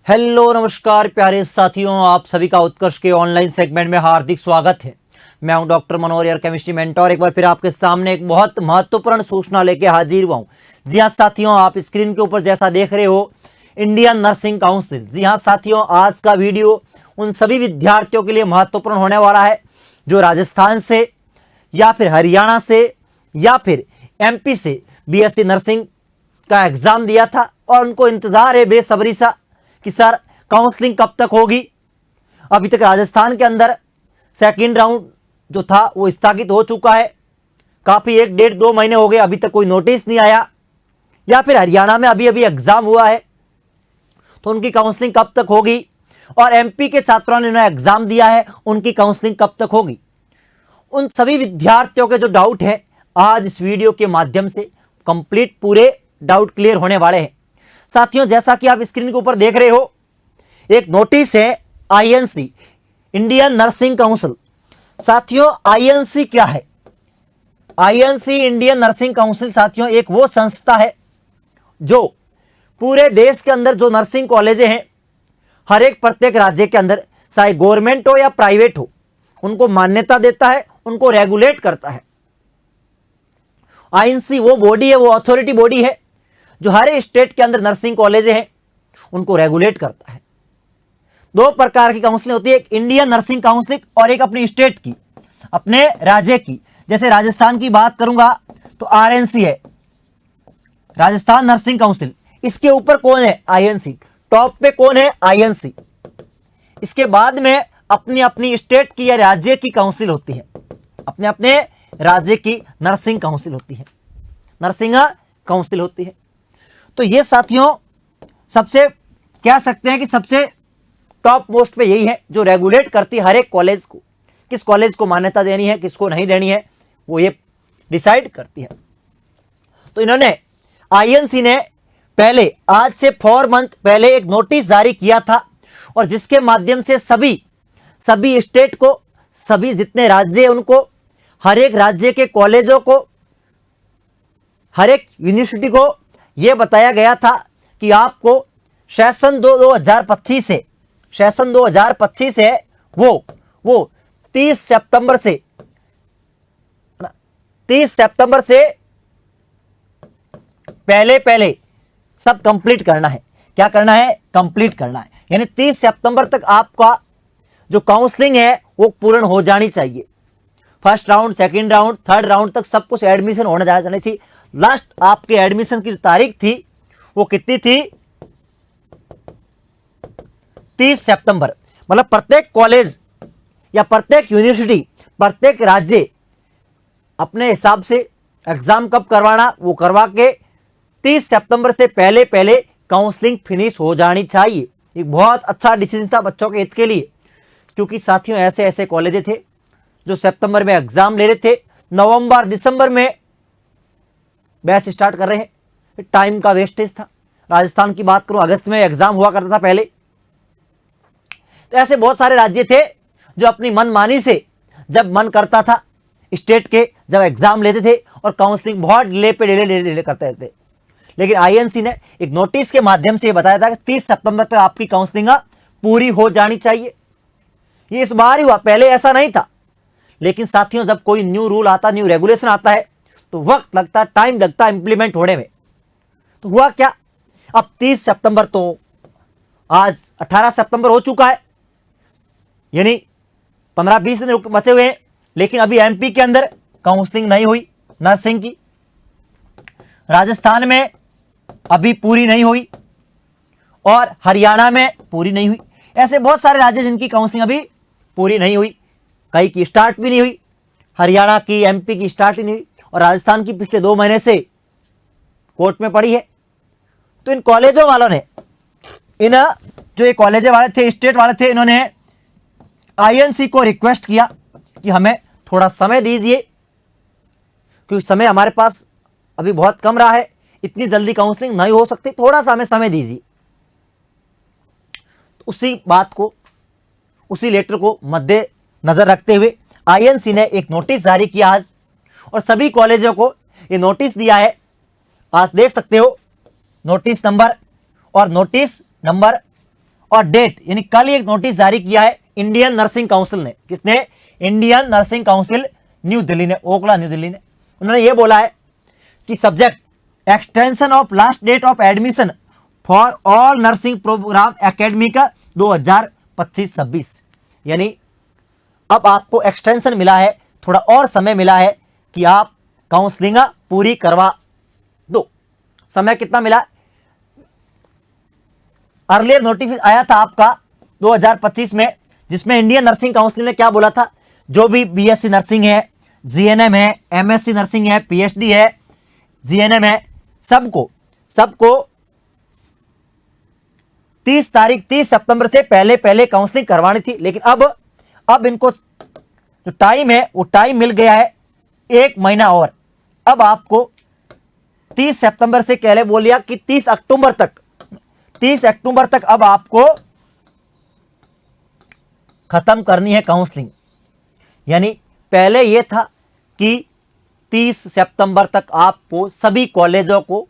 Hello नमस्कार प्यारे साथियों, आप सभी का उत्कर्ष के ऑनलाइन सेगमेंट में हार्दिक स्वागत है। मैं हूं डॉक्टर मनोहर, यार केमिस्ट्री मेंटोर। एक बार फिर आपके सामने एक बहुत महत्वपूर्ण सूचना लेके हाजिर हुआ हूं। जी हाँ साथियों, आप स्क्रीन के ऊपर जैसा देख रहे हो, इंडियन नर्सिंग काउंसिल। जी हाँ साथियों, आज का वीडियो उन सभी विद्यार्थियों के लिए महत्वपूर्ण होने वाला है जो राजस्थान से या फिर हरियाणा से या फिर एमपी से बीएससी नर्सिंग का एग्जाम दिया था और उनको इंतजार है बेसब्री सा कि सर काउंसलिंग कब तक होगी। अभी तक राजस्थान के अंदर सेकंड राउंड जो था वो स्थगित हो चुका है। काफ़ी 1-1.5-2 महीने हो गए, अभी तक कोई नोटिस नहीं आया। या फिर हरियाणा में अभी अभी एग्जाम हुआ है तो उनकी काउंसलिंग कब तक होगी, और एमपी के छात्रों ने एग्जाम दिया है, उनकी काउंसलिंग कब तक होगी। उन सभी विद्यार्थियों के जो डाउट है आज इस वीडियो के माध्यम से कंप्लीट पूरे डाउट क्लियर होने वाले हैं। साथियों, जैसा कि आप स्क्रीन के ऊपर देख रहे हो, एक नोटिस है आईएनसी, इंडियन नर्सिंग काउंसिल। साथियों, आईएनसी क्या है? आईएनसी इंडियन नर्सिंग काउंसिल साथियों एक वो संस्था है जो पूरे देश के अंदर जो नर्सिंग कॉलेजें हैं, हर एक प्रत्येक राज्य के अंदर, चाहे गवर्नमेंट हो या प्राइवेट हो, उनको मान्यता देता है, उनको रेगुलेट करता है। आईएनसी वो बॉडी है, वो अथॉरिटी बॉडी है जो हर स्टेट के अंदर नर्सिंग कॉलेज हैं उनको रेगुलेट करता है। दो प्रकार की काउंसलिंग होती है, एक इंडियन नर्सिंग काउंसलिंग और एक अपनी स्टेट की, अपने राज्य की। जैसे राजस्थान की बात करूंगा तो आरएनसी है, राजस्थान नर्सिंग काउंसिल। इसके ऊपर कौन है? आईएनसी। टॉप पे कौन है? आईएनसी। इसके बाद में अपनी अपनी स्टेट की या राज्य की काउंसिल होती है, अपने अपने राज्य की नर्सिंग काउंसिल होती है, नर्सिंग काउंसिल होती है। तो ये साथियों सबसे कह सकते हैं कि सबसे टॉप मोस्ट पे यही है जो रेगुलेट करती है हर एक कॉलेज को, किस कॉलेज को मान्यता देनी है, किसको नहीं देनी है, वो ये डिसाइड करती है। तो इन्होंने आईएनसी ने पहले आज से 4 मंथ पहले एक नोटिस जारी किया था, और जिसके माध्यम से सभी स्टेट को, सभी जितने राज्य हैं उनको, हर एक राज्य के कॉलेजों को, हर एक यूनिवर्सिटी को यह बताया गया था कि आपको सेशन 2025 से, सेशन 2025 है वो 30 सितंबर से पहले सब कंप्लीट करना है। क्या करना है? कंप्लीट करना है। यानी 30 सितंबर तक आपका जो काउंसलिंग है वो पूर्ण हो जानी चाहिए। First round, second round, third round तक सब कुछ एडमिशन होने जाना चाहिए। लास्ट आपके एडमिशन की जो तारीख थी वो कितनी थी? 30 सितंबर। मतलब प्रत्येक कॉलेज या प्रत्येक यूनिवर्सिटी, प्रत्येक राज्य अपने हिसाब से एग्जाम कब करवाना वो करवा के 30 सितंबर से पहले काउंसलिंग फिनिश हो जानी चाहिए। एक बहुत अच्छा डिसीजन था बच्चों के हित के लिए, क्योंकि साथियों ऐसे ऐसे कॉलेज थे जो सितंबर में एग्जाम ले रहे थे, नवंबर दिसंबर में बैच स्टार्ट कर रहे हैं। टाइम का वेस्टेज था। राजस्थान की बात करूं, अगस्त में एग्जाम हुआ करता था पहले। तो ऐसे बहुत सारे राज्य थे जो अपनी मनमानी से जब मन करता था स्टेट के, जब एग्जाम लेते थे और काउंसलिंग बहुत डिले करते थे। लेकिन आईएनसी ने एक नोटिस के माध्यम से बताया था कि 30 सितंबर तक आपकी काउंसलिंग पूरी हो जानी चाहिए। ये इस बार ही हुआ, पहले ऐसा नहीं था। लेकिन साथियों जब कोई न्यू रूल आता, न्यू रेगुलेशन आता है तो वक्त लगता, टाइम लगता इंप्लीमेंट होने में। तो हुआ क्या, अब 30 सितंबर तो आज 18 सितंबर हो चुका है, यानी 15-20 दिन बचे हुए हैं। लेकिन अभी एमपी के अंदर काउंसलिंग नहीं हुई नर्सिंग की, राजस्थान में अभी पूरी नहीं हुई, और हरियाणा में पूरी नहीं हुई। ऐसे बहुत सारे राज्य जिनकी काउंसलिंग अभी पूरी नहीं हुई, कई की स्टार्ट भी नहीं हुई। हरियाणा की, एमपी की स्टार्ट ही नहीं हुई, और राजस्थान की पिछले 2 महीने से कोर्ट में पड़ी है। तो इन कॉलेजों वालों ने, इन जो ये कॉलेज वाले थे, स्टेट वाले थे, इन्होंने आईएनसी को रिक्वेस्ट किया कि हमें थोड़ा समय दीजिए, क्योंकि समय हमारे पास अभी बहुत कम रहा है, इतनी जल्दी काउंसलिंग नहीं हो सकती, थोड़ा सा हमें समय दीजिए। उसी बात को, उसी लेटर को मद्देनजर रखते हुए आईएनसी ने एक नोटिस जारी किया आज, और सभी कॉलेजों को ये नोटिस दिया है। आज देख सकते हो नोटिस नंबर और नोटिस नंबर और डेट यानी कल एक नोटिस जारी किया है इंडियन नर्सिंग काउंसिल ने। किसने? Indian nursing council new Delhi ने, ओखला न्यू दिल्ली ने। उन्होंने ये बोला है कि subject extension of last date of admission for all nursing program academic 2025-26, यानी अब आपको एक्सटेंशन मिला है, थोड़ा और समय मिला है कि आप काउंसलिंग पूरी करवा दो। समय कितना मिला? अर्लियर नोटिस आया था आपका 2025 में, जिसमें इंडियन नर्सिंग काउंसिल ने क्या बोला था, जो भी बीएससी नर्सिंग है, जीएनएम है, एमएससी नर्सिंग है, पीएचडी है, जीएनएम है, सबको 30 सितंबर से पहले काउंसलिंग करवानी थी। लेकिन अब इनको जो टाइम है वो टाइम मिल गया है 1 महीना और। अब आपको 30 सितंबर से पहले बोल दिया कि 30 अक्टूबर तक अब आपको खत्म करनी है काउंसलिंग। यानी पहले यह था कि 30 सितंबर तक आपको सभी कॉलेजों को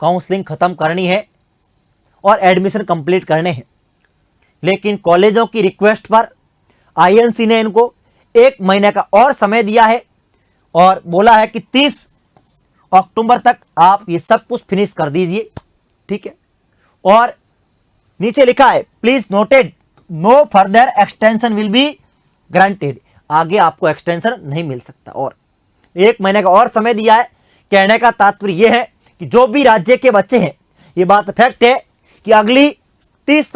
काउंसलिंग खत्म करनी है और एडमिशन कंप्लीट करने हैं। लेकिन कॉलेजों की रिक्वेस्ट पर आईएनसी ने इनको 1 महीने का और समय दिया है और बोला है कि 30 अक्टूबर तक आप ये सब कुछ फिनिश कर दीजिए, ठीक है। और नीचे लिखा है please noted no further extension will be granted, आगे आपको एक्सटेंशन नहीं मिल सकता। और 1 महीने का और समय दिया है। कहने का तात्पर्य यह है कि जो भी राज्य के बच्चे हैं, ये बात फैक्ट है कि अगली 30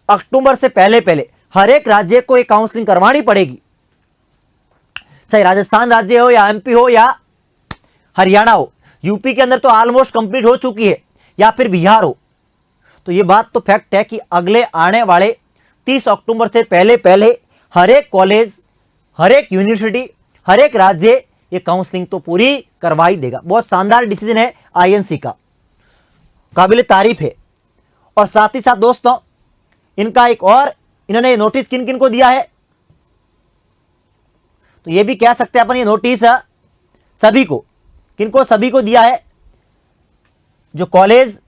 अक्टूबर से पहले हर एक राज्य को एक काउंसलिंग करवानी पड़ेगी, चाहे राजस्थान राज्य हो या एमपी हो या हरियाणा हो। यूपी के अंदर तो ऑलमोस्ट कंप्लीट हो चुकी है, या फिर बिहार हो। तो ये बात तो फैक्ट है कि अगले आने वाले 30 अक्टूबर से पहले हर एक कॉलेज, हर एक यूनिवर्सिटी, हर एक राज्य ये काउंसलिंग तो पूरी करवा ही देगा। बहुत शानदार डिसीजन है आईएनसी का, काबिल तारीफ है। और साथ ही साथ दोस्तों, इनका एक और, इन्होंने नोटिस किन किन को दिया है, तो ये भी कह सकते हैं अपन, ये नोटिस सभी को, किनको? सभी को दिया है जो कॉलेज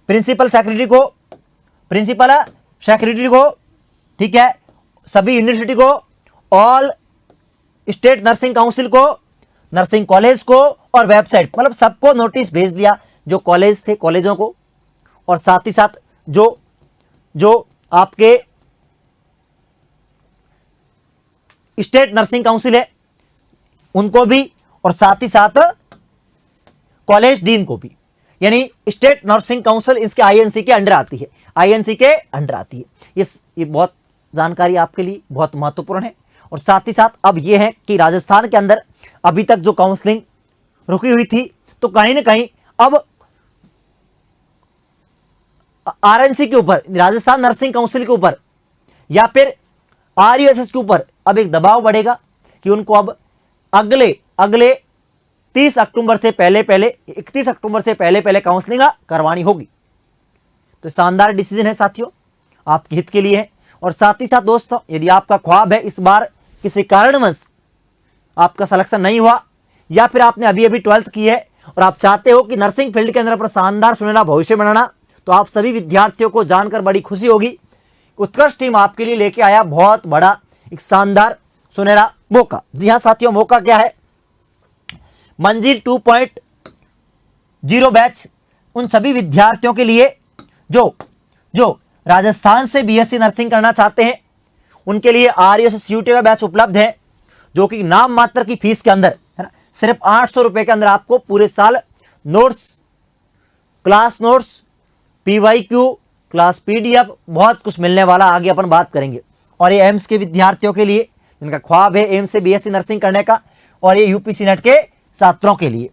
प्रिंसिपल सेक्रेटरी को, ठीक है, सभी यूनिवर्सिटी को, ऑल स्टेट नर्सिंग काउंसिल को, नर्सिंग कॉलेज को और वेबसाइट, मतलब सबको नोटिस भेज दिया जो कॉलेज थे, कॉलेजों को। और साथ ही साथ जो आपके स्टेट नर्सिंग काउंसिल है उनको भी, और साथ ही साथ कॉलेज डीन को भी। यानी स्टेट नर्सिंग काउंसिल इसके आईएनसी के अंडर आती है, ये बहुत जानकारी आपके लिए बहुत महत्वपूर्ण है। और साथ ही साथ अब ये है कि राजस्थान के अंदर अभी तक जो काउंसलिंग रुकी हुई थी, तो कहीं ना कहीं अब आरएनसी के ऊपर, राजस्थान नर्सिंग काउंसिल के ऊपर या फिर आरयूएसएस के ऊपर अब एक दबाव बढ़ेगा कि उनको अब अगले 30 अक्टूबर से पहले 31 अक्टूबर से पहले काउंसलिंग करवानी होगी। तो शानदार डिसीजन है साथियों, आपके हित के लिए है। और साथ ही साथ दोस्तों, यदि आपका ख्वाब है इस बार किसी कारणवश आपका सिलेक्शन नहीं हुआ, या फिर आपने अभी 12th की है और आप चाहते हो कि नर्सिंग फील्ड के अंदर अपना शानदार सुनहरा भविष्य बनाना, तो आप सभी विद्यार्थियों को जानकर बड़ी खुशी होगी। उत्कर्ष टीम आपके लिए लेके आया बहुत बड़ा एक शानदार सुनहरा मौका। जी हाँ साथियों, मौका क्या है? मंजिल 2.0 बैच उन सभी विद्यार्थियों के लिए जो राजस्थान से बीएससी नर्सिंग करना चाहते हैं, उनके लिए आरयूएसएस यूटी का बैच उपलब्ध है, जो कि नाम मात्र की फीस के अंदर है ना, सिर्फ 800 रुपए के अंदर आपको पूरे साल notes, class notes, PYQ, class PDF, बहुत कुछ मिलने वाला, आगे अपन बात करेंगे। और ये एम्स के विद्यार्थियों के लिए जिनका ख्वाब है एम्स से बीएससी नर्सिंग करने का, और ये यूपीसी नेट के छात्रों के लिए।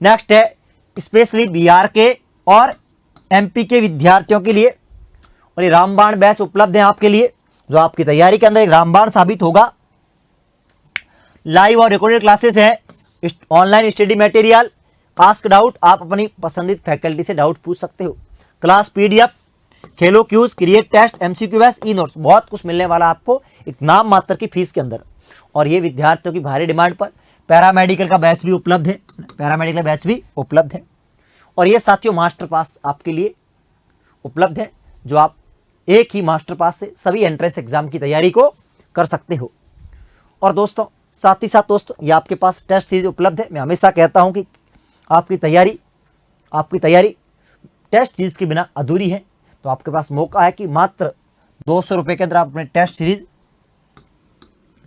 नेक्स्ट है स्पेशली बिहार के और एमपी के विद्यार्थियों के लिए, और ये रामबाण बैच उपलब्ध है आपके लिए, जो आपकी तैयारी के अंदर एक रामबाण साबित होगा। लाइव और रिकॉर्डेड क्लासेस हैं, online study material, ask doubt, आप अपनी पसंदीदा फैकल्टी से डाउट पूछ सकते हो, क्लास पीडीएफ, खेलो quiz, create test, MCQ batch, e notes, बहुत कुछ मिलने वाला आपको एक नाम मात्र की फीस के अंदर। और ये विद्यार्थियों की भारी डिमांड पर पैरामेडिकल का बैच भी उपलब्ध है, और ये साथियों मास्टर पास आपके लिए उपलब्ध है, जो आप एक ही मास्टर पास से सभी एंट्रेंस एग्जाम की तैयारी को कर सकते हो। और दोस्तों साथ ही साथ दोस्तों ये आपके पास टेस्ट सीरीज उपलब्ध है। मैं हमेशा कहता हूं कि आपकी तैयारी टेस्ट सीरीज के बिना अधूरी है। तो आपके पास मौका है कि मात्र 200 रुपये के अंदर आप अपने टेस्ट सीरीज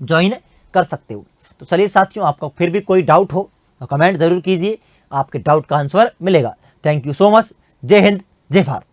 ज्वाइन कर सकते हो। तो चलिए साथियों, आपका फिर भी कोई डाउट हो तो कमेंट जरूर कीजिए, आपके डाउट का आंसर मिलेगा। Thank you so much. जय हिंद, जय भारत।